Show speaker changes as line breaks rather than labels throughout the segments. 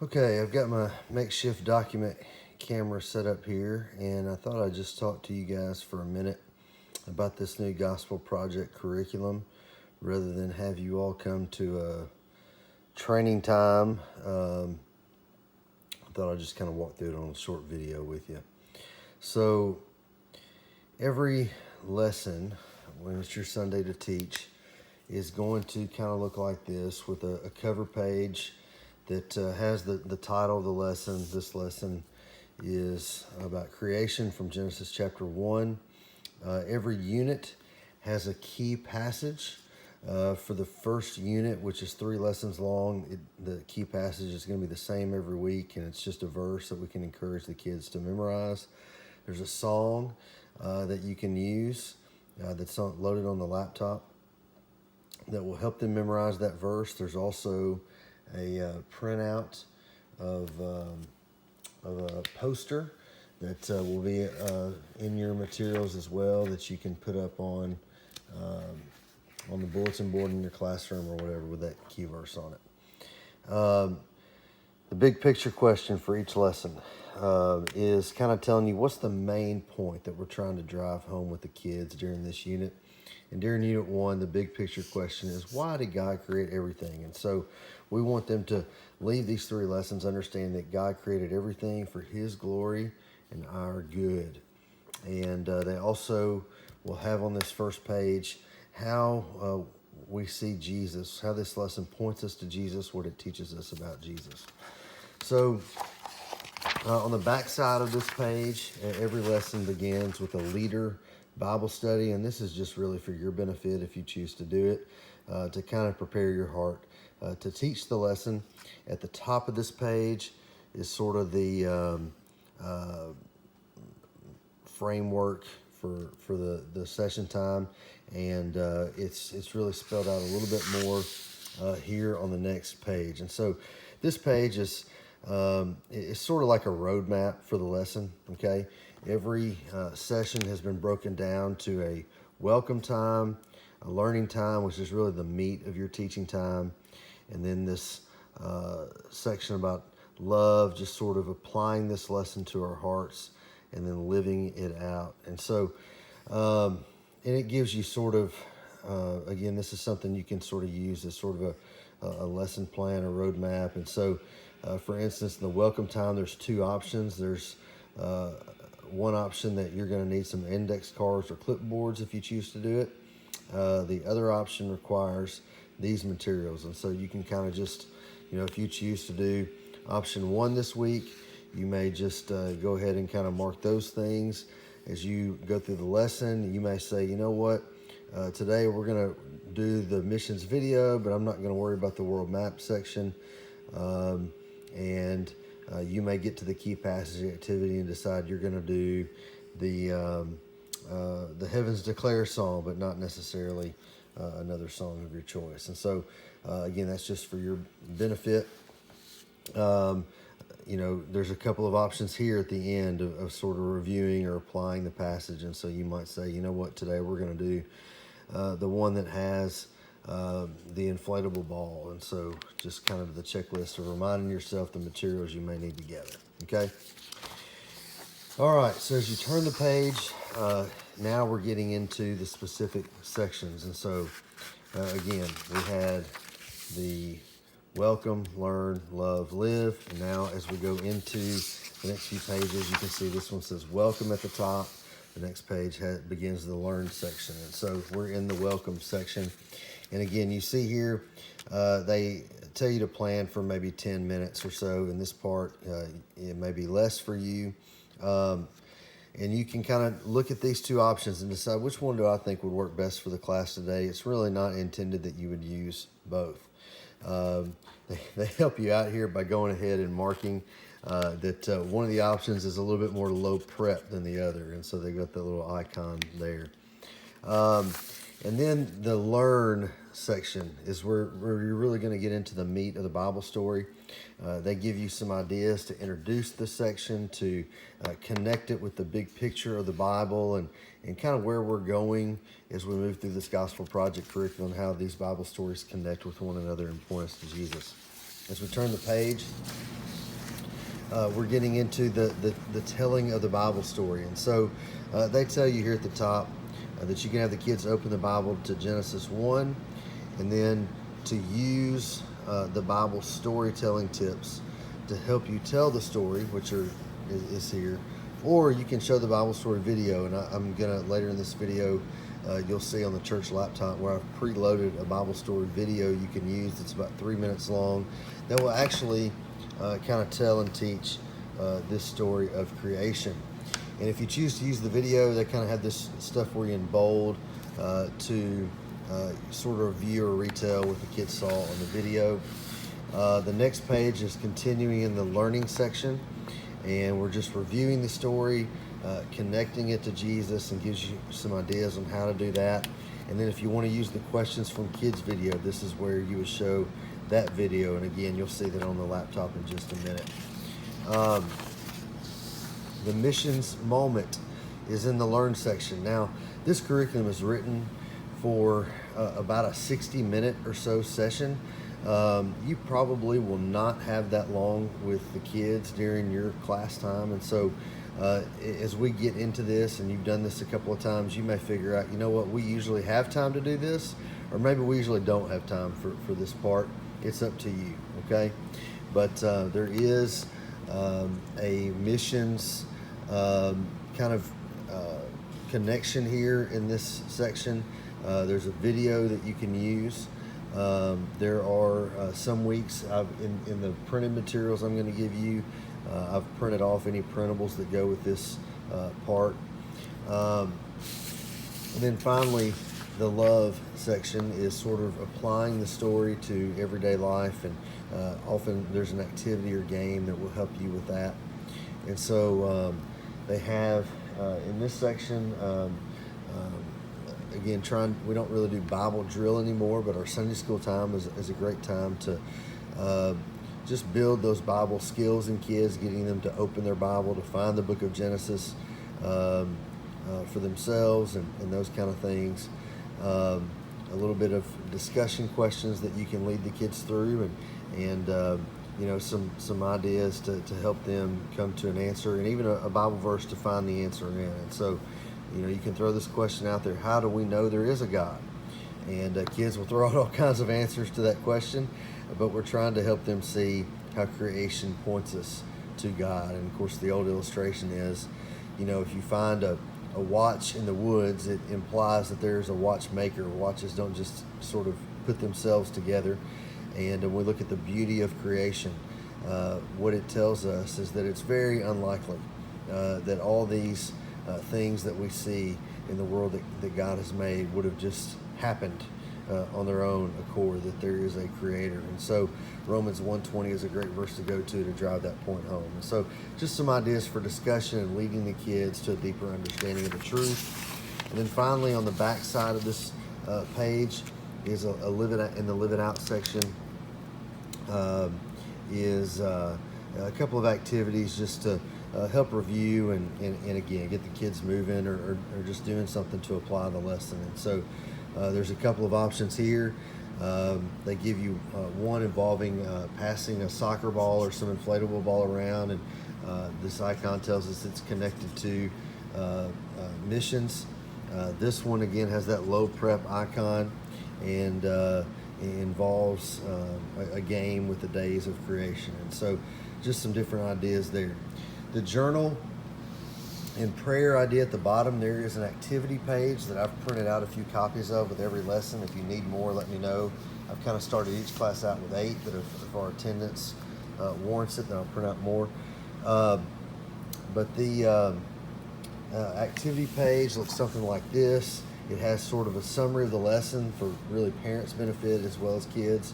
Okay, I've got my makeshift document camera set up here, and I thought I'd just talk to you guys for a minute about this new gospel project curriculum rather than have you all come to a training time. I thought I'd just kind of walk through it on a short video with you. So every lesson, when it's your Sunday to teach, is going to kind of look like this with a cover page that has the title of the lesson. This lesson is about creation from Genesis chapter 1. Every unit has a key passage. For the first unit, which is 3 lessons long, the key passage is going to be the same every week, and it's just a verse that we can encourage the kids to memorize. There's a song that you can use that's loaded on the laptop that will help them memorize that verse. There's also a printout of a poster that will be in your materials as well, that you can put up on the bulletin board in your classroom or whatever with that key verse on it. The big picture question for each lesson is kind of telling you what's the main point that we're trying to drive home with the kids during this unit. And during Unit 1, the big picture question is, why did God create everything? And so we want them to leave these 3 lessons understanding that God created everything for His glory and our good. And they also will have on this first page how we see Jesus, how this lesson points us to Jesus, what it teaches us about Jesus. So on the back side of this page, every lesson begins with a leader Bible study, and this is just really for your benefit if you choose to do it, to kind of prepare your heart to teach the lesson. At the top of this page is sort of the framework for the session time, and it's really spelled out a little bit more here on the next page. And so this page is it's sort of like a roadmap for the lesson. Okay, every session has been broken down to a welcome time, a learning time, which is really the meat of your teaching time, and then this section about love, just sort of applying this lesson to our hearts and then living it out. And so and it gives you sort of again, this is something you can sort of use as sort of a lesson plan, a roadmap. And so for instance, in the welcome time, there's 2 options. There's one option that you're going to need some index cards or clipboards if you choose to do it. The other option requires these materials. And so you can kind of just, if you choose to do option 1 this week, you may just go ahead and kind of mark those things as you go through the lesson. You may say, you know what, today we're going to do the missions video, but I'm not going to worry about the world map section. You may get to the key passage activity and decide you're going to do the Heavens Declare song, but not necessarily another song of your choice. And so, again, that's just for your benefit. There's a couple of options here at the end of sort of reviewing or applying the passage. And so you might say, you know what, today we're going to do the one that has the inflatable ball. And so just kind of the checklist of reminding yourself the materials you may need to gather. Okay. All right. So as you turn the page, now we're getting into the specific sections. And so again, we had the welcome, learn, love, live. And now as we go into the next few pages, you can see this one says welcome at the top. The next page begins the learn section. And so we're in the welcome section. And again, you see here, they tell you to plan for maybe 10 minutes or so. In this part, it may be less for you. And you can kind of look at these 2 options and decide which one do I think would work best for the class today. It's really not intended that you would use both. They help you out here by going ahead and marking that one of the options is a little bit more low prep than the other. And so they got that little icon there. And then the learn section is where you're really going to get into the meat of the Bible story. They give you some ideas to introduce the section, to connect it with the big picture of the Bible and kind of where we're going as we move through this Gospel Project curriculum, how these Bible stories connect with one another and point us to Jesus. As we turn the page, we're getting into the telling of the Bible story. And so they tell you here at the top that you can have the kids open the Bible to Genesis 1, and then to use the Bible storytelling tips to help you tell the story, which is here. Or you can show the Bible story video, and I'm gonna, later in this video, you'll see on the church laptop where I've preloaded a Bible story video you can use. It's about 3 minutes long that will actually kind of tell and teach this story of creation. And if you choose to use the video, they kind of have this stuff for you in bold to sort of review or retell what the kids saw on the video. The next page is continuing in the learning section, and we're just reviewing the story, connecting it to Jesus, and gives you some ideas on how to do that. And then if you want to use the questions from kids video, this is where you would show that video. And again, you'll see that on the laptop in just a minute. The missions moment is in the learn section. Now, this curriculum is written for about a 60-minute or so session. You probably will not have that long with the kids during your class time. And so as we get into this, and you've done this a couple of times, you may figure out, you know what, we usually have time to do this, or maybe we usually don't have time for this part. It's up to you, okay? But there is a missions kind of connection here in this section. There's a video that you can use. There are some weeks in the printed materials I'm going to give you, I've printed off any printables that go with this part. And then finally, the love section is sort of applying the story to everyday life, and often there's an activity or game that will help you with that. And so they have in this section, again, we don't really do Bible drill anymore, but our Sunday school time is a great time to just build those Bible skills in kids, getting them to open their Bible, to find the book of Genesis for themselves, and those kind of things. A little bit of discussion questions that you can lead the kids through, and you know, some ideas to help them come to an answer, and even a Bible verse to find the answer in. And so, you know, you can throw this question out there: how do we know there is a God? And kids will throw out all kinds of answers to that question, but we're trying to help them see how creation points us to God. And of course, the old illustration is, you know, if you find a watch in the woods, it implies that there's a watchmaker. Watches don't just sort of put themselves together. And when we look at the beauty of creation, what it tells us is that it's very unlikely that all these things that we see in the world that God has made would have just happened on their own accord, that there is a creator. And so Romans 1:20 is a great verse to go to drive that point home. And so just some ideas for discussion and leading the kids to a deeper understanding of the truth. And then finally, on the back side of this page is in the live it out section is a couple of activities just to help review and again get the kids moving, or just doing something to apply the lesson. And so there's a couple of options here. They give you one involving passing a soccer ball or some inflatable ball around, and this icon tells us it's connected to missions. This one again has that low prep icon, and it involves a game with the days of creation. And so just some different ideas there. The journal and prayer idea at the bottom, there is an activity page that I've printed out a few copies of with every lesson. If you need more, let me know. I've kind of started each class out with 8, but if our attendance warrants it, then I'll print out more. But the activity page looks something like this. It has sort of a summary of the lesson for really parents' benefit as well as kids.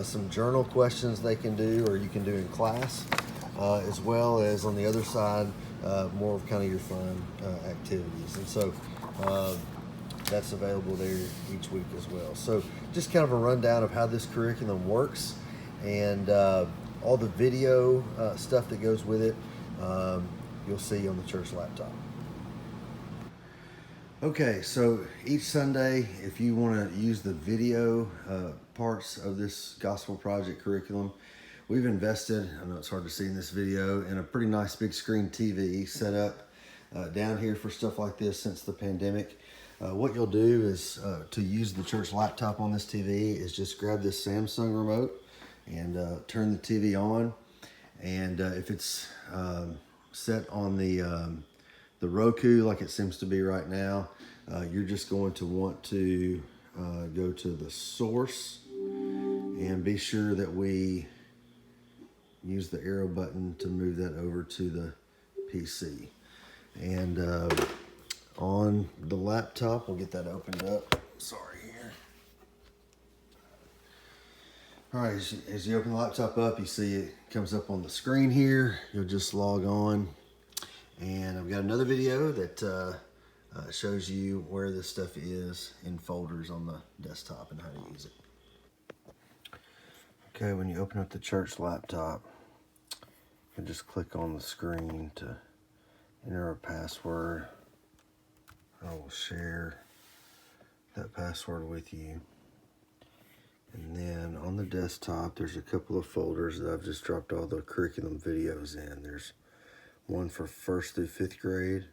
Some journal questions they can do, or you can do in class, as well as on the other side, more of kind of your fun activities. And so that's available there each week as well. So just kind of a rundown of how this curriculum works, and all the video stuff that goes with it, you'll see on the church laptop. Okay, so each Sunday, if you want to use the video parts of this Gospel Project curriculum, we've invested, I know it's hard to see in this video, in a pretty nice big screen TV set up down here for stuff like this since the pandemic. What you'll do is to use the church laptop on this TV is just grab this Samsung remote and turn the TV on. And if it's set on the Roku like it seems to be right now, you're just going to want to go to the source and be sure that we use the arrow button to move that over to the PC. And on the laptop, we'll get that opened up. Sorry here. All right, as you open the laptop up, you see it comes up on the screen here. You'll just log on. And I've got another video that shows you where this stuff is in folders on the desktop and how to use it. Okay, when you open up the church laptop, you can just click on the screen to enter a password. I will share that password with you. And then on the desktop, there's a couple of folders that I've just dropped all the curriculum videos in. There's one for 1st through 5th grade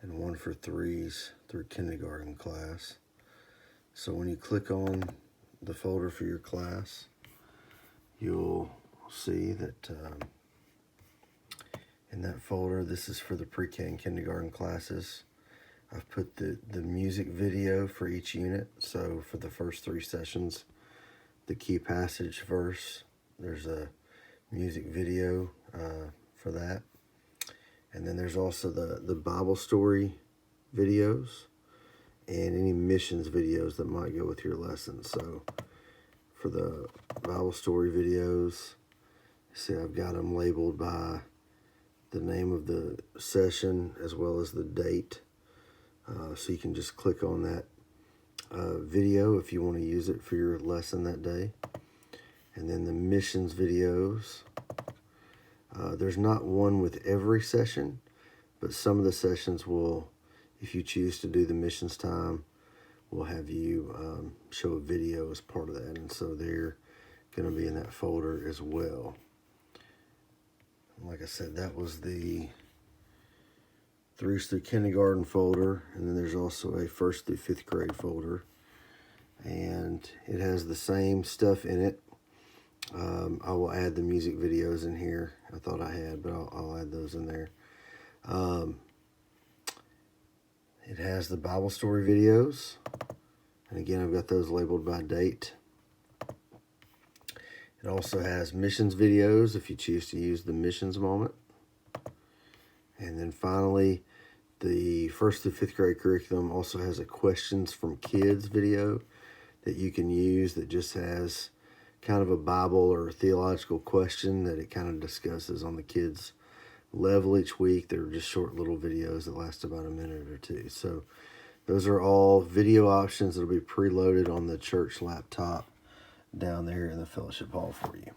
and one for 3s through kindergarten class. So when you click on the folder for your class, you'll see that in that folder, this is for the pre-K and kindergarten classes. I've put the music video for each unit. So for the first 3 sessions, the key passage verse, there's a music video for that. And then there's also the Bible story videos and any missions videos that might go with your lesson. So for the Bible story videos, see I've got them labeled by the name of the session as well as the date. So you can just click on that video if you want to use it for your lesson that day. And then the missions videos. There's not one with every session, but some of the sessions will, if you choose to do the missions time, will have you show a video as part of that. And so they're going to be in that folder as well. Like I said, that was the 3s through kindergarten folder, and then there's also a 1st through 5th grade folder, and it has the same stuff in it. I will add the music videos in here. I thought I had, but I'll add those in there. It has the Bible story videos, and again, I've got those labeled by date. It also has missions videos if you choose to use the missions moment. And then finally, the 1st through 5th grade curriculum also has a questions from kids video that you can use that just has kind of a Bible or theological question that it kind of discusses on the kids' level each week. They're just short little videos that last about a minute or two. So those are all video options that will be preloaded on the church laptop down there in the fellowship hall for you.